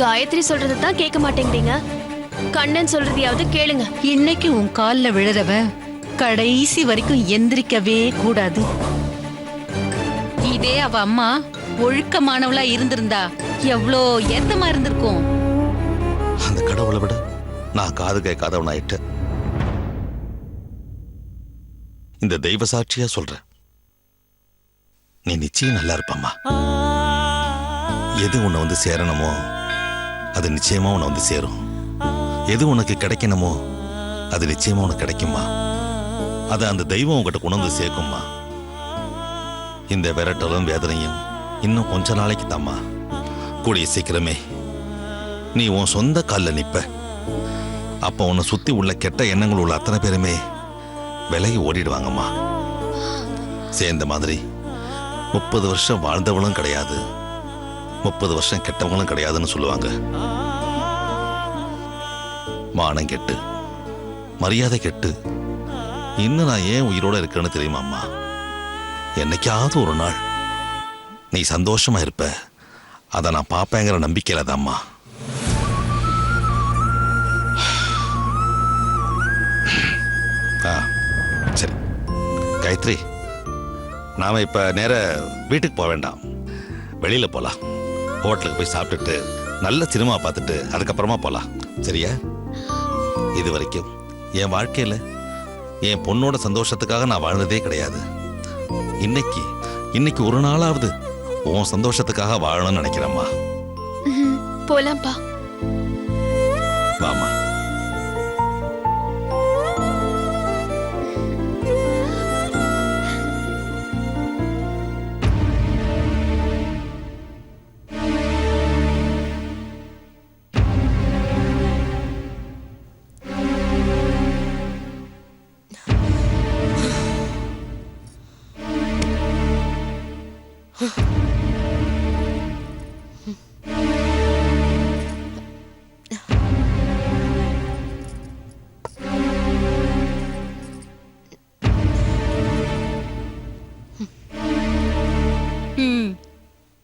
காயத்ரி சொல்றதை தான் கேட்க மாட்டேங்கிறீங்க. கண்ணன் சொல்றதையாவது கேளுங்க. இன்னைக்கு உன் கால்ல விழுறவன் கடைசி வரைக்கும் எந்திரிக்கவே கூடாது. இதே அவ அம்மா ஒழுக்கமானவளா இருந்திருந்தா எவ்வளோ ஏத்தமா இருந்திருக்கும். அந்த கடவுளை விட நான் காது கேட்காதவனாயிட்டேன். இந்த தெய்வ சாட்சியா சொல்றேன், நீ நிச்சயம் நல்லா இருப்பம்மா. எது உன்னை வந்து சேரணுமோ அது நிச்சயமா உன்னை வந்து சேரும். எது உனக்கு கிடைக்கணுமோ அது நிச்சயமா உனக்கு கிடைக்குமா. அதை அந்த தெய்வம் உங்ககிட்ட கொண்டு வந்து சேர்க்கும்மா. இந்த விரட்டலும் வேதனையும் இன்னும் கொஞ்ச நாளைக்கு தாம்மா. கூடிய சீக்கிரமே நீ உன் சொந்த காலில் நிப்ப. அப்ப உன்னை சுத்தி உள்ள கெட்ட எண்ணங்கள் உள்ள அத்தனை பேருமே விலகி ஓடிடுவாங்கம்மா. சேர்ந்த மாதிரி 30 வருஷம் வாழ்ந்தவங்களும் கிடையாது, 30 வருஷம் கெட்டவங்களும் கிடையாதுன்னு சொல்லுவாங்க. மானம் கெட்டு மரியாதை கெட்டு இன்னும் நான் ஏன் உயிரோட இருக்கேன்னு தெரியுமா அம்மா? என்னைக்காவது ஒரு நாள் நீ சந்தோஷமா இருப்ப, அதை நான் பார்ப்பேங்கிற நம்பிக்கையில தான்மா. சரி காயத்ரி, நாம இப்ப நேர வீட்டுக்கு போக வேண்டாம், வெளியில போலாம். ஹோட்டலுக்கு போய் சாப்பிட்டுட்டு நல்ல சினிமா பார்த்துட்டு அதுக்கப்புறமா போலாம், சரியா? இது வரைக்கும் என் வாழ்க்கையில என் பொண்ணோட சந்தோஷத்துக்காக நான் வாழ்ந்ததே கிடையாது. இன்னைக்கு ஒரு நாளாவது உன் சந்தோஷத்துக்காக வாழணும்னு நினைக்கிறேம்மா. போலாம்ப்பா. வாமா.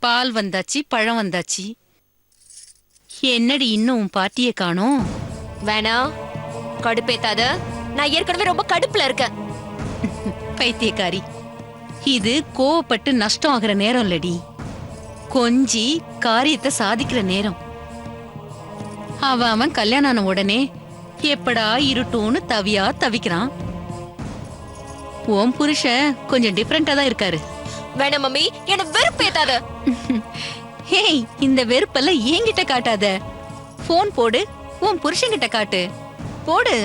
பால் வந்தாச்சு, பழம் வந்தாச்சு. என்னடி இன்னும் உன் பாட்டியை காணோம்? வேணா, கடுப்பேத்தாத. நான் ஏற்கனவே ரொம்ப கடுப்புல இருக்கேன். பைத்தியக்காரி, இது கோவப்பட்டு நஷ்டம் ஆகிற நேரம் இல்லடி, கொஞ்சி காரியத்தை சாதிக்கிற நேரம். அவன் கல்யாணம் ஆன உடனே எப்படா இருட்டும்னு தவிக்கிறான். உன் புருஷன் கொஞ்சம் டிஃபரெண்டா தான் இருக்காரு. வேணா மம்மி, என்ன வெறுப்பேத்தாத. ஹேய், இந்த வெறுப்பெல்லாம் என்கிட்ட காட்டாத. போன் போடு, உன் புருஷன்கிட்ட காட்டு. போடு.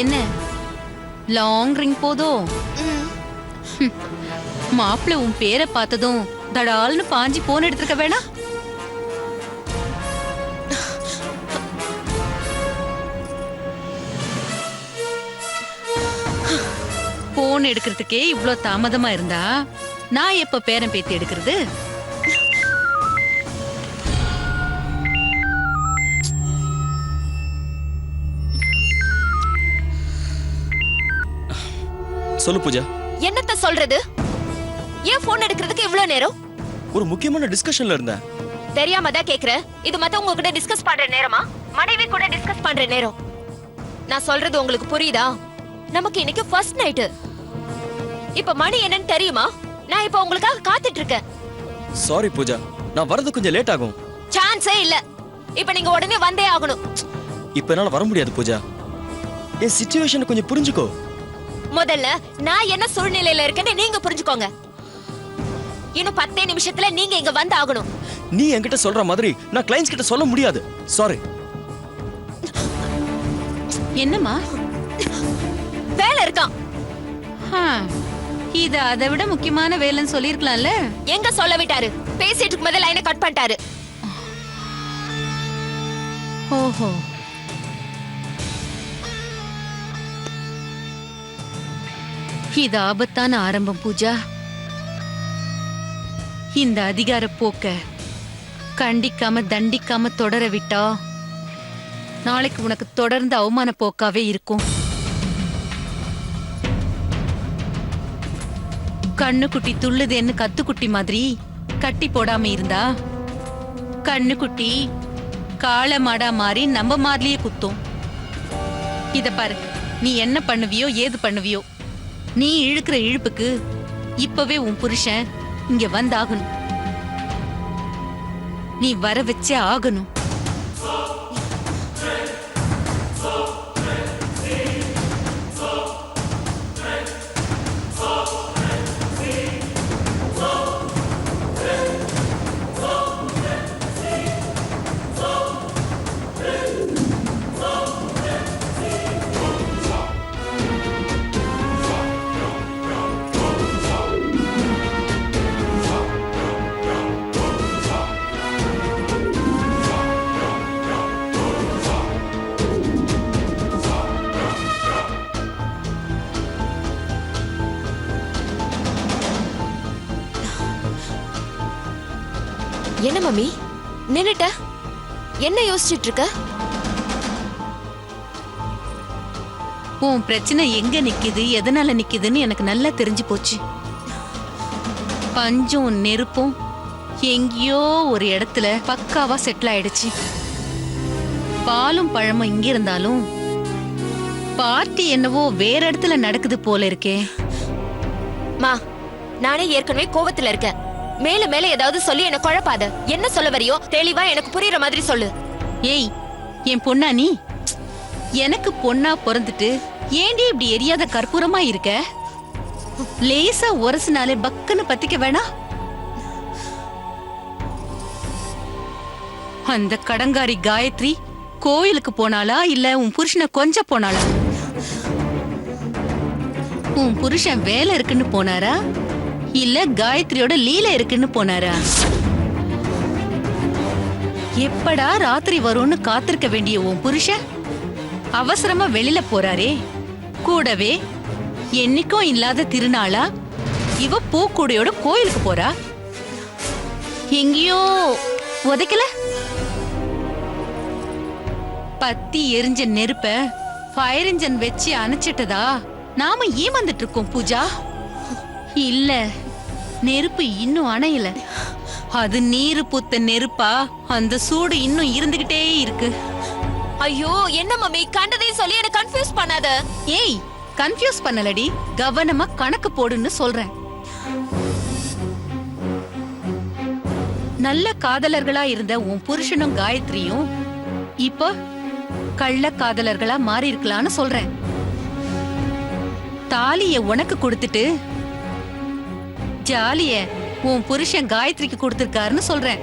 என்ன லாங் ரிங் போதோ? மாப்பிள்ள உன் பேரை பார்த்ததும் தடால்னு பாஞ்சி போன் எடுத்துருக்க வேணா? போன் எடுக்கிறதுக்கே இவ்ளோ தாமதமா இருந்தா நான் எப்ப பேரன் பேத்தி எடுக்கிறது? சொல்லு பூஜா. என்னத்த சொல்றது? ஏன் போன் எடுக்கிறதுக்கு இவ்வளவு நேரம்? ஒரு முக்கியமான டிஸ்கஷன்ல இருந்தேன். தெரியாம தான் கேக்குறேன். இது மத்தவங்க கூட டிஸ்கஸ் பண்ற நேரமா, மனைவி கூட டிஸ்கஸ் பண்ற நேரம்? நான் சொல்றது உங்களுக்கு புரியுதா? நமக்கு இன்னைக்கு ஃபர்ஸ்ட் நைட். இப்ப மணி என்னன்னு தெரியுமா? நான் இப்ப உங்களுக்காக காத்துட்டு இருக்கேன். சாரி பூஜா, நான் வரது கொஞ்சம் லேட் ஆகும். சான்ஸே இல்ல. இப்ப நீங்க உடனே வந்தே ஆகணும். இப்ப என்னால வர முடியாது பூஜா. என் சிச்சுவேஷன் கொஞ்சம் புரிஞ்சுக்கோ. முதல்ல நான் என்ன சூழ்நிலையில இருக்கேன்னு நீங்க புரிஞ்சுக்கோங்க. இன்னும் 10 நிமிஷத்துல நீங்க இங்க வந்து ஆகணும். நீ என்கிட்ட சொல்ற மாதிரி நான் கிளைண்ட்ஸ் கிட்ட சொல்ல முடியாது. சாரி. என்னம்மா? வேலை இருக்கான். இது அதை விட முக்கியமான வேலைன்னு சொல்லிருக்கலாம்ல. எங்க சொல்ல விட்டாரு? பேசிட்டு இருக்கும்போது லைனை கட் பண்ணிட்டாரு. ஓஹோ, இது ஆபத்தான ஆரம்பம் பூஜா. இந்த அதிகார போக்க கண்டிக்காம தண்டிக்காம தொடர விட்டா நாளைக்கு உனக்கு தொடர்ந்து அவமான போக்காவே இருக்கும். கண்ணுக்குட்டி துள்ளுதேன்னு கத்துக்குட்டி மாதிரி கட்டி போடாம இருந்தா கண்ணுக்குட்டி காளை மாடா மாறி நம்ம மாதிரியே குத்தும். இத பாரு, நீ என்ன பண்ணுவியோ ஏது பண்ணுவியோ, நீ இழுக்கிற இழுப்புக்கு இப்பவே உன் புருஷன் இங்க வந்தாகணும். நீ வர வச்சே ஆகணும். என்ன மம்மி நின்னுட்ட? என்ன யோசிச்சுட்டு இருக்க? உன் பிரச்சனை எங்க நிக்குது, எதனால நிக்குதுன்னு எனக்கு நல்லா தெரிஞ்சு போச்சு. பஞ்சும் நெருப்பும் எங்கேயோ ஒரு இடத்துல பக்காவா செட்டில் ஆயிடுச்சு. பாலும் பழமும் இங்க இருந்தாலும் பார்ட்டி என்னவோ வேற இடத்துல நடக்குது போல இருக்கே. மா, நானே ஏற்கனவே கோவத்துல இருக்கேன். மேல மேல ஏதாவது சொல்லி என்ன குழப்பாத. என்ன சொல்ல வரியோ தெளிவா எனக்கு புரியுற மாதிரி சொல்லு. ஏய், என் பொண்ணா நீ? எனக்கு பொண்ணா பிறந்துட்டு ஏண்டி இப்படி எரியாத கற்பூரமா இருக்க? லேசா உரசுனாலே பக்குன்னு பத்திக்க வேணாம். அந்த கடங்காரி காயத்ரி கோயிலுக்கு போனாளா இல்ல உன் புருஷனை கொஞ்ச போனாளா? உன் புருஷன் வேலை இருக்குன்னு போனாரா இல்ல காயத்ரியோட லீல இருக்குன்னு போனாரா? எப்படா ராத்திரி வரும்னு காத்திருக்க வேண்டிய உன் புருஷன் அவசரமா வெளியில போறாரே. கூடவே என்னைக்கும் இல்லாத திருநாளா இவ பூக்கூடையோட கோயிலுக்கு போறா. எங்கேயோ உதைக்கல? பத்தி எரிஞ்ச நெருப்ப ஃபயர் இன்ஜின் வச்சு அணைச்சிட்டதா நாம ஏமாந்துட்டு இருக்கோம் பூஜா. இல்ல, நெருப்பு இன்னும் அணையல. அது நீரு பூத்த நெருப்பா அந்த சூடு இன்னும் இருந்துகிட்டே இருக்கு. ஐயோ, என்ன மம்மி கண்டதையும் சொல்லி என்ன கன்ஃபியூஸ் பண்ணாத. ஏய், கன்ஃபியூஸ் பண்ணலடி, கவனமா கணக்கு போடுன்னு சொல்றேன். நல்ல காதலர்களா இருந்த உன் புருஷனும் காயத்ரியும் இப்போ கள்ள காதலர்களா மாறி இருக்கலாம்னு சொல்றேன். தாலிய உனக்கு கொடுத்துட்டு ஜாலிய உன் புருஷன் காயத்ரிக்கு கொடுத்திருக்காருன்னு சொல்றேன்.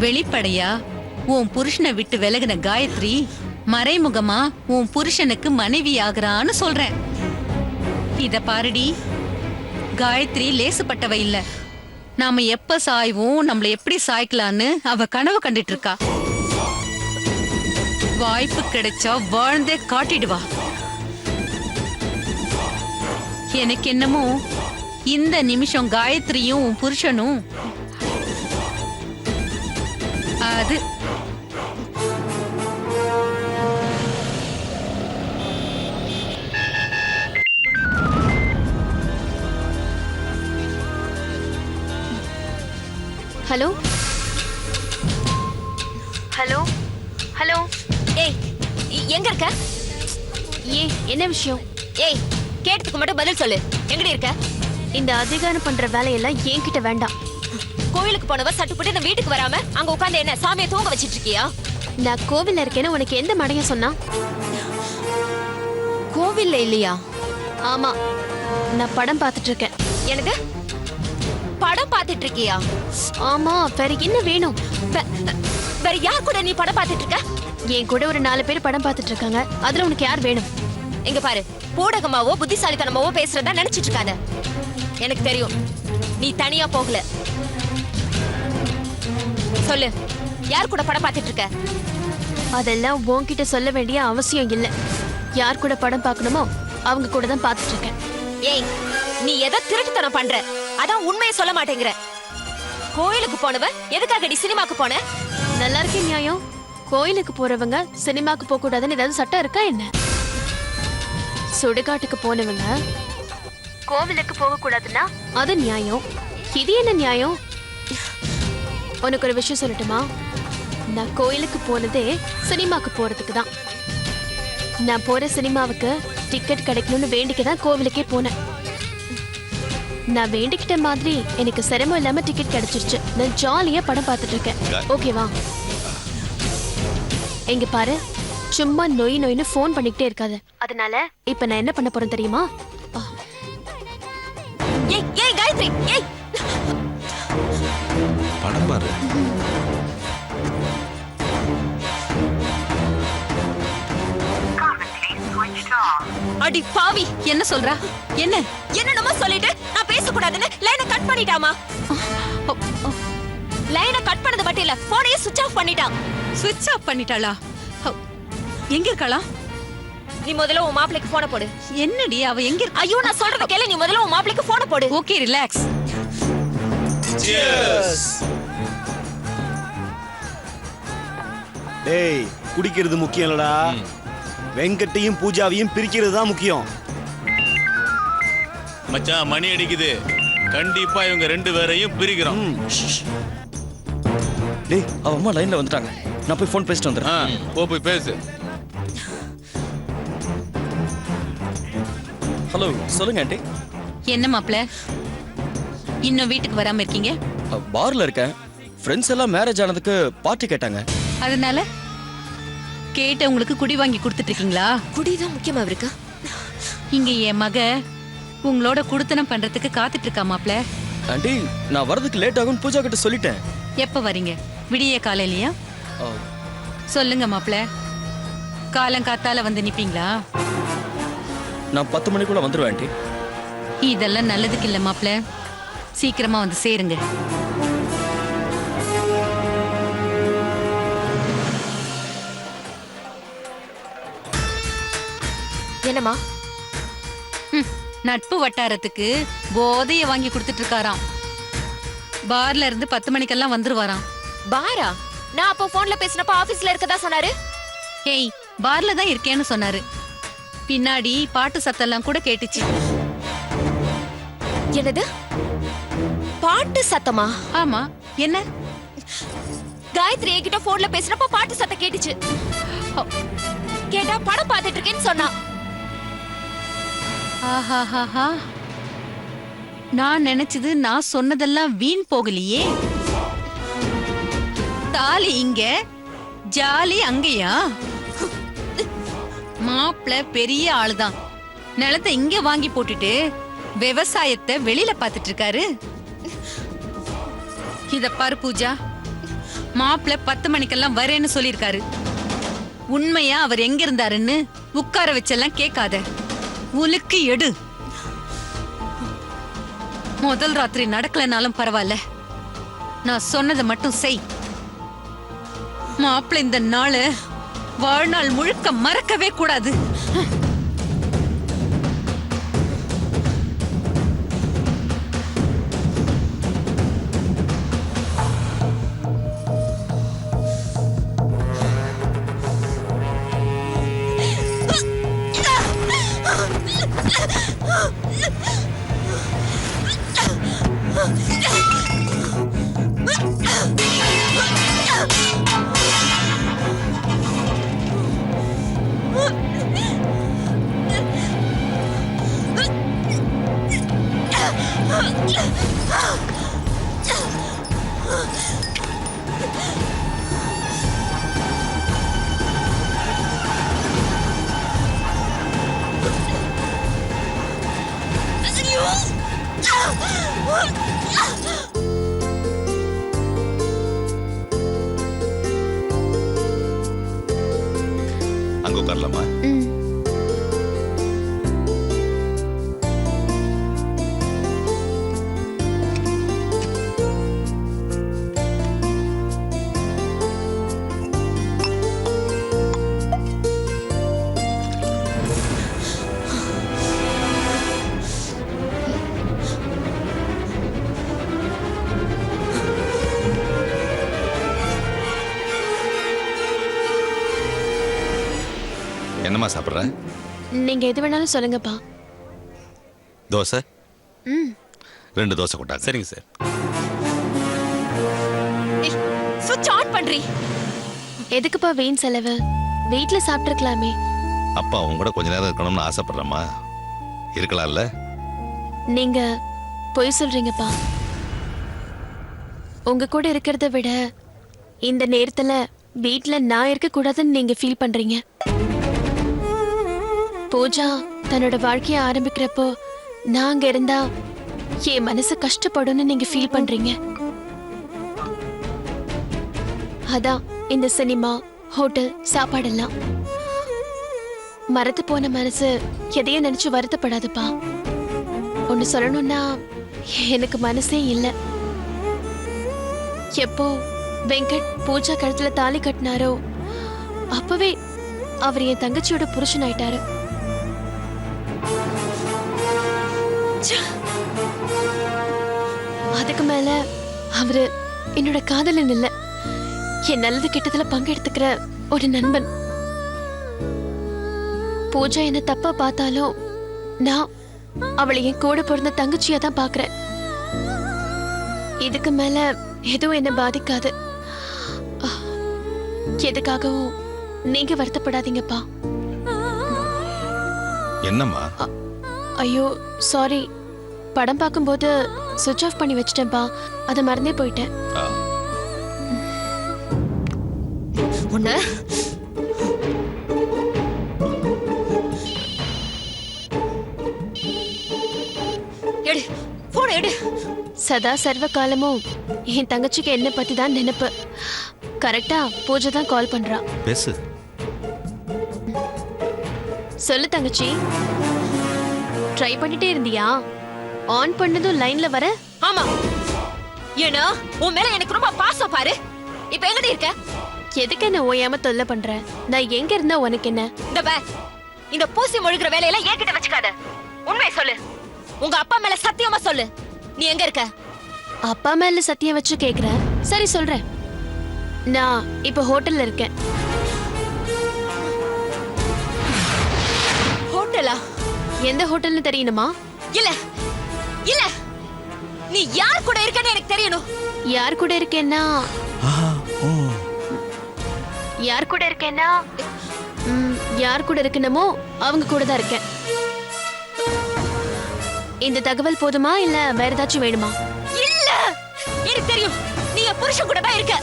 வெளிப்படையா உன் புருஷனை விட்டு விலகின காயத்ரி மறைமுகமா உன் புருஷனுக்கு மனைவி ஆகுறான்னு சொல்றேன். இத பாருடி, காயத்ரி லேசுப்பட்டவ இல்ல. நாம எப்ப சாய்வோம், நம்மள எப்படி சாய்க்கலான்னு அவ கனவு கண்டுட்டு இருக்கா. வாய்ப்பு கிடைச்சா வாழ்ந்தே காட்டிடுவா. எனக்கு என்னமோ இந்த நிமிஷம் காயத்ரியும் உன் புருஷனும் அது ஹலோ ஹலோ ஹலோ. ஏய், எங்க இருக்க? ஏய், என்ன விஷயம்? ஏய், கேட்டதுக்கு மட்டும் பதில் சொல்லு. எங்கடி இருக்க? இந்த அதிகாரம் பண்ற வேலையெல்லாம் என்கிட்ட வேண்டாம். கோயிலுக்கு போனவ சட்டுப்பட்டு நான் வீட்டுக்கு வராம அங்க உட்கார்ந்து என்ன சாமியை தூங்க வச்சிட்டு இருக்கியா? நான் கோவில்ல இருக்கேன்னு உனக்கு எந்த மடையும் சொன்னா? கோவில்ல இல்லையா? ஆமா, நான் படம் பார்த்துட்டு இருக்கேன். எனக்கு படம் பார்த்துட்டு இருக்கியா? ஆமா, வேற என்ன வேணும்? வேற யார் கூட நீ படம் பார்த்துட்டு இருக்க? என் கூட ஒரு 4 பேர் படம் பார்த்துட்டு இருக்காங்க. அதுல உனக்கு யார் வேணும்? இங்க பாரு, பூடகமாவோ புத்திசாலித்தனமாவோ பேசுறதா நினைச்சிட்டு இருக்காத. எனக்கு தெரியும், நீ தனியா போகல. சொல்லு, யார் கூட படம் பார்த்துட்டு இருக்க? அதெல்லாம் உன்கிட்ட சொல்ல வேண்டிய அவசியம் இல்ல. யார் கூட படம் பார்க்கணுமோ அவங்க கூட தான் பார்த்துட்டு இருக்கேன். ஏய், நீ எதை திருட்டுத்தனம் பண்ற அதான் உண்மையை சொல்ல மாட்டேங்கிற. கோயிலுக்கு போனவ எதுக்காக நீ சினிமாக்கு போன? நல்லா இருக்கே நியாயம். கோயிலுக்கு போறவங்க சினிமாக்கு போக கூடாதுன்னு ஏதாவது சட்டம் இருக்கா என்ன? சுடுகாட்டுக்கு போனவங்க கோவிலுக்கு போக கூடாதுன்னா அது நியாயம். இது என்ன நியாயம்? உனக்கு ஒரு விஷயம் சொல்லட்டுமா? நான் கோயிலுக்கு போனதே சினிமாக்கு போறதுக்கு தான். நான் போற சினிமாவுக்கு டிக்கெட் கிடைக்கணும்னு வேண்டிக்க தான் கோவிலுக்கே போனேன். நான் வேண்டிக்கிட்ட மாதிரி எனக்கு சிரமம் இல்லாம டிக்கெட் கிடைச்சிருச்சு. நான் ஜாலியா படம் பார்த்துட்டு இருக்கேன். ஓகேவா? எங்க பாரு, சும்மா நொய் நொய்னு ஃபோன் பண்ணிக்கிட்டே இருக்காத. அதனால இப்ப நான் என்ன பண்ண போறேன் தெரியுமா? ஏய் ஏய் காயத்ரி, ஏய் படம் பாரு. அடி பாவி, என்ன சொல்றா? என்ன என்னென்னமோ சொல்லிட்டு நான் பேசக்கூடாதுன்னு லைனை கட் பண்ணிட்டாமா. லைனை கட் பண்ணது மட்டும் இல்ல, போனையே சுவிட்ச் ஆஃப் பண்ணிட்டான். சுவிட்ச் ஆஃப் பண்ணிட்டாளா? எங்க இருக்காளா? நீ முதல்ல உன் மாப்பிளைக்கு போன போடு. என்னடி அவ எங்க இருக்கா? ஐயோ நான் சொல்றத கேளு, நீ முதல்ல உன் மாப்பிளைக்கு போன போடு. Okay, relax. டேய், குடிக்கிறது முக்கியம் இல்லடா, வெங்கட்டையும் பூஜாவையும் பிரிக்கிறது தான் முக்கியம். மச்சான் மணி அடிக்குது, கண்டிப்பா இவங்க ரெண்டு பேரையும் பிரிக்கிறோம். டேய், அவ அம்மா லைன்ல வந்துட்டாங்க. நான் போய் ஃபோன் பேசிட்டு வந்துடுறேன். போய் பேசு. ஹலோ, சொல்லுங்க ஆண்டி. என்ன மாப்ள, இன்னும் வீட்டுக்கு வராம இருக்கீங்க? பார்ல இருக்கேன். ஃப்ரெண்ட்ஸ் எல்லாம் மேரேஜ் ஆனதுக்கு பார்ட்டி கேட்டாங்க. அதனால கேட்டவங்களுக்கு குடி வாங்கி கொடுத்துட்டு இருக்கீங்களா? குடிதான் முக்கியமா இருக்கு. இங்க என் மக உங்களோட குடுத்தனம் பண்றதுக்கு காத்துட்டு இருக்கா மாப்ள. ஆண்டி, நான் வரதுக்கு லேட் ஆகும்னு பூஜா கிட்ட சொல்லிட்டேன். எப்ப வரீங்க? விடிய காலையிலயா? சொல்லுங்க மாப்ள, காலங்காத்தால வந்து நிப்பீங்களா? நான் 10 மணிக்குள்ள வந்துருவேன் ஆண்டி. இதெல்லாம் நல்லதுக்கு இல்ல மாப்ள, சீக்கிரமா வந்து சேருங்க. என்னம்மா? நட்பு வட்டாரத்துக்கு போதைய வாங்கி கொடுத்துட்டு இருக்காராம். பார்ல இருந்து 10 மணிக்கெல்லாம் வந்துருவாராம். பாரா? நான் அப்போ போன்ல பேசினப்ப ஆபீஸ்ல இருக்கதா சொன்னாரு. ஏய், பார்ல தான் இருக்கேன்னு சொன்னாரு. பின்னாடி பாட்டு சத்தெல்லாம் கூட கேட்டுச்சு. என்னது? பாட்டு சத்தமா? ஆமா, என்ன? காயத்ரி என்கிட்ட போன்ல பேசினப்ப பாட்டு சத்தம் கேட்டுச்சு. கேட்டா படம் பார்த்துட்டு இருக்கேன்னு சொன்னா. ஆஹாஹாஹா, நான் நினைச்சது நான் சொன்னதெல்லாம் வீண் போகலையே. தாலி இங்க, ஜாலி அங்கயா? மாப்பிள பெரிய ஆளுதான், நிலத்தை இங்க வாங்கி போட்டுட்டு விவசாயத்தை வெளியில பாத்துட்டு இருக்காரு. இத பாரு பூஜா, மாப்பிள 10 மணிக்கெல்லாம் வரேன்னு சொல்லிருக்காரு. உண்மையா அவர் எங்க இருந்தாருன்னு உட்கார வச்செல்லாம் கேட்காத, உலுக்கு எடு. முதல் ராத்திரி நடக்கலனாலும் பரவாயில்ல, நான் சொன்னதை மட்டும் செய். மாப்பிள்ளை இந்த நாள் வாழ்நாள் முழுக்க மறக்கவே கூடாது. அங்க உட்காரலாமா? என்னம்மா சாப்பிட்ற? நீங்க எது வேணாலும் சொல்லுங்கப்பா. தோசை? ம் 2 தோசை கொட்டாங்க. சரிங்க சார். சுவிட்ச் ஆன் பண்றீ. எதுக்குப்பா வீண் செலவு? வீட்ல சாப்பிட்டுருக்கலாமே. அப்பா உன் கூட கொஞ்ச நேரம் இருக்கணும்னு ஆசைப்படுறேம்மா. இருக்கலாம்ல? நீங்க பொய் சொல்றீங்கப்பா. உங்க கூட இருக்கிறத விட இந்த நேரத்துல வீட்ல நான் இருக்க கூடாதுன்னு நீங்க ஃபீல் பண்றீங்க. பூஜா தன்னோட வாழ்க்கைய ஆரம்பிக்கிறப்போ நான் அங்க இருந்தா என் மனசு கஷ்டப்படும்னு நீங்க ஃபீல் பண்றீங்க. அதான் இந்த சினிமா, ஹோட்டல், சாப்பாடெல்லாம். மறந்து போன மனசு எதையும் நினைச்சு வருத்தப்படாதுப்பா. ஒன்னு சொல்லணும்னா எனக்கு மனசே இல்லை. எப்போ வெங்கட் பூஜா கழுத்துல தாலி கட்டினாரோ அப்பவே அவர் என் தங்கச்சியோட புருஷன் ஆயிட்டாரு. அதுக்கு மேல அவரு என்னோட காதலன் இல்ல, என் நல்லது கெட்டதுல பங்கெடுத்துக்கிற ஒரு நண்பன். பூஜா என்ன தப்பா பார்த்தாலும் நான் அவளை என் கூட பிறந்த தங்கச்சியா தான் பாக்குறேன். இதுக்கு மேல எதுவும் என்ன பாதிக்காது. எதுக்காகவும் நீங்க வருத்தப்படாதீங்கப்பா. என்னம்மா? ஐயோ சாரி, படம் பார்க்கும்போது சுவிட்ச் ஆஃப் பண்ணி வச்சிட்டேன்ப்பா. அதை மறந்தே போயிட்டேன். ஆ. ஒண்ணு எடு, போன் எடு. சதா சர்வ காலமும் என் தங்கச்சிக்கு என்ன பத்தி தான் நினைப்பு. கரெக்டா பூஜை தான் கால் பண்றா. பேசு. சொல்லு தங்கச்சி. ட்ரை பண்ணிட்டே இருந்தியா? ஆன் பண்ணதும் லைன்ல வர. ஆமா, ஏன்னா உன் மேல எனக்கு ரொம்ப பாசம் பாரு. இப்ப எங்கடி இருக்க? எதுக்கு என்ன ஓயாம தொல்லை பண்ற? நான் எங்க இருந்தா உனக்கு என்ன? இந்த பேக், இந்த பூசி மொழிகிற வேலையெல்லாம் என்கிட்ட வச்சுக்காத. உண்மையை சொல்லு. உங்க அப்பா மேல சத்தியமா சொல்லு, நீ எங்க இருக்க? அப்பா மேல சத்தியம் வச்சு கேக்குற. சரி சொல்றேன். நான் இப்ப ஹோட்டல்ல இருக்கேன். ஹோட்டலா? எந்த ஹோட்டல்னு தெரியணுமா? இல்ல இல்ல, நீ யார் கூட இருக்கன்னு எனக்கு தெரியணும். யார் கூட இருக்கேன்னா யார் கூட இருக்கேன்னா யார் கூட இருக்கணுமோ அவங்க கூட தான் இருக்கேன். இந்த தகவல் போதுமா இல்ல வேற ஏதாச்சும் வேணுமா? இல்ல, எனக்கு தெரியும். நீ என் புருஷன் கூட தான் இருக்க.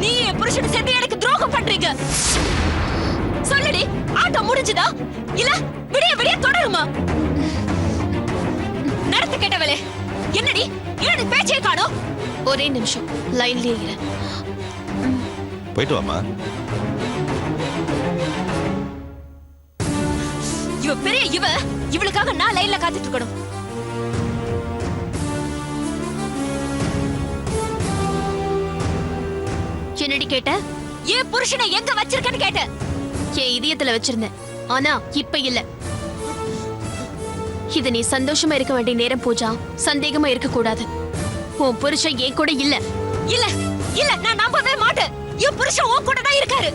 நீ என் புருஷன் சேர்ந்து எனக்கு துரோகம் பண்றீங்க. சொல்லுடி, ஆட்டம் முடிஞ்சுதா இல்ல விடிய விடிய தொடருமா? நடத்து கேட்டவளே, என்னடி என்னடி பேச்சே காணோம்? ஒரே நிமிஷம் லைன்லயே இரு. போயிட்டு வாமா. இவ பெரிய இவளுக்காக நான் லைன்ல காத்துட்டு இருக்கணும். என்னடி கேட்ட? ஏன் புருஷனை எங்க வச்சிருக்கன்னு கேட்ட. என் இதயத்துல வச்சிருந்தேன், ஆனா இப்ப இல்ல. இது நீ சந்தோஷமா இருக்க வேண்டிய நேரம் பூஜா, சந்தேகமா இருக்க கூடாது. உன் புருஷன் என் கூட இல்ல. இல்ல இல்ல, நான் நம்பவே மாட்டேன். என் புருஷன் உன் கூட தான் இருக்காரு.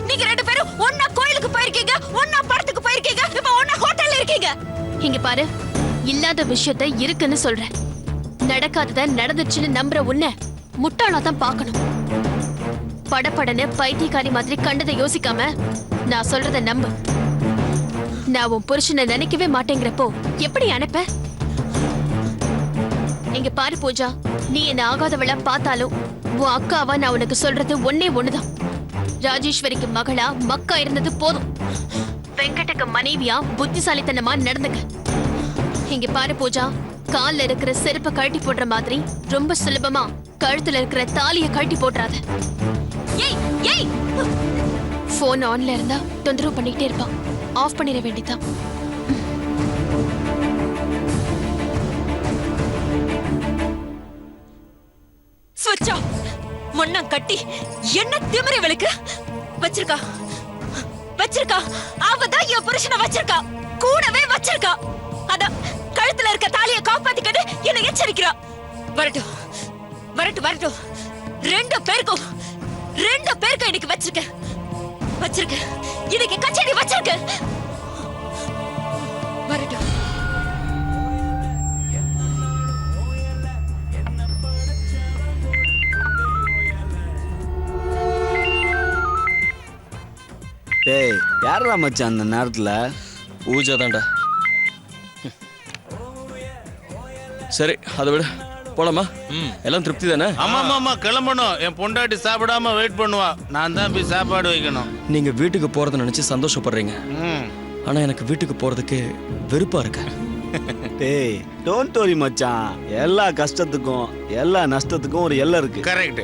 நீங்க 2 பேரும் ஒண்ணா கோயிலுக்கு போயிருக்கீங்க, ஒண்ணா படத்துக்கு போயிருக்கீங்க, இப்ப ஒண்ணா ஹோட்டல்ல இருக்கீங்க. இங்க பாரு, இல்லாத விஷயத்த இருக்குன்னு சொல்றேன். நடக்காதத நடந்துச்சுன்னு நம்புற உன்னை முட்டாளா தான் பார்க்கணும். படபடன்னு பைத்தியக்காரி மாதிரி கண்டதை யோசிக்காம நான் சொல்றத நம்பு. நான் உன் புருஷனை நினைக்கவே மாட்டேங்கிறப்போ எப்படி அனுப்ப? இங்க பாரு பூஜா, நீ என்ன ஆகாதவளா பார்த்தாலும் உன் அக்காவா நான் உனக்கு சொல்றது ஒன்னே ஒண்ணுதான். ராஜேஸ்வரிக்கு மகளா மக்கா இருந்தது போதும். வெங்கட்டுக்கு மனைவியா புத்திசாலித்தனமா நடந்துக்க. இங்க பாரு பூஜா, கால்ல இருக்கிற செருப்பை கழட்டி போடுற மாதிரி ரொம்ப சுலபமா கழுத்துல இருக்கிற தாலிய கழட்டி போடுறாத. ஏய் ஏய், போன் ஆன்ல இருந்தா தொந்தரவு பண்ணிட்டே இருப்பான். ஆஃப் பண்ணிட வேண்டியதான். ஸ்விட்ச் ஆஃப். மண்ணம் கட்டி என்ன திமிரை இவளுக்கு வச்சிருக்கா வச்சிருக்கா. அவதான் என் புருஷனை வச்சிருக்கா, கூடவே வச்சிருக்கா. அதான் கழுத்துல இருக்க தாலியை காப்பாத்திக்கிட்டு என்ன எச்சரிக்கிறா. வரட்டும் வரட்டும் வரட்டும். 2 பேருக்கும் இன்னைக்கு வச்சிருக்க. வச்சிருக்கு, இன்னைக்கு கச்சேரி வச்சிருக்கு. வரட்டும். டேய் யாரா மச்சான் அந்த நேரத்துல? பூஜா தான்டா. சரி அதை விட போலாமா? எல்லாம் திருப்தி தானே? ஆமா ஆமா ஆமா கிளம்பணும். என் பொண்டாட்டி சாப்பிடாம வெயிட் பண்ணுவா. நான் தான் போய் சாப்பாடு வைக்கணும். நீங்க வீட்டுக்கு போறதை நினைச்சு சந்தோஷப்படுறீங்க. ம். ஆனா எனக்கு வீட்டுக்கு போறதுக்கு வெறுப்பா இருக்கு. டேய் டோன்ட் வரி மச்சான், எல்லா கஷ்டத்துக்கும் எல்லா நஷ்டத்துக்கும் ஒரு எல்லை இருக்கு. கரெக்ட்.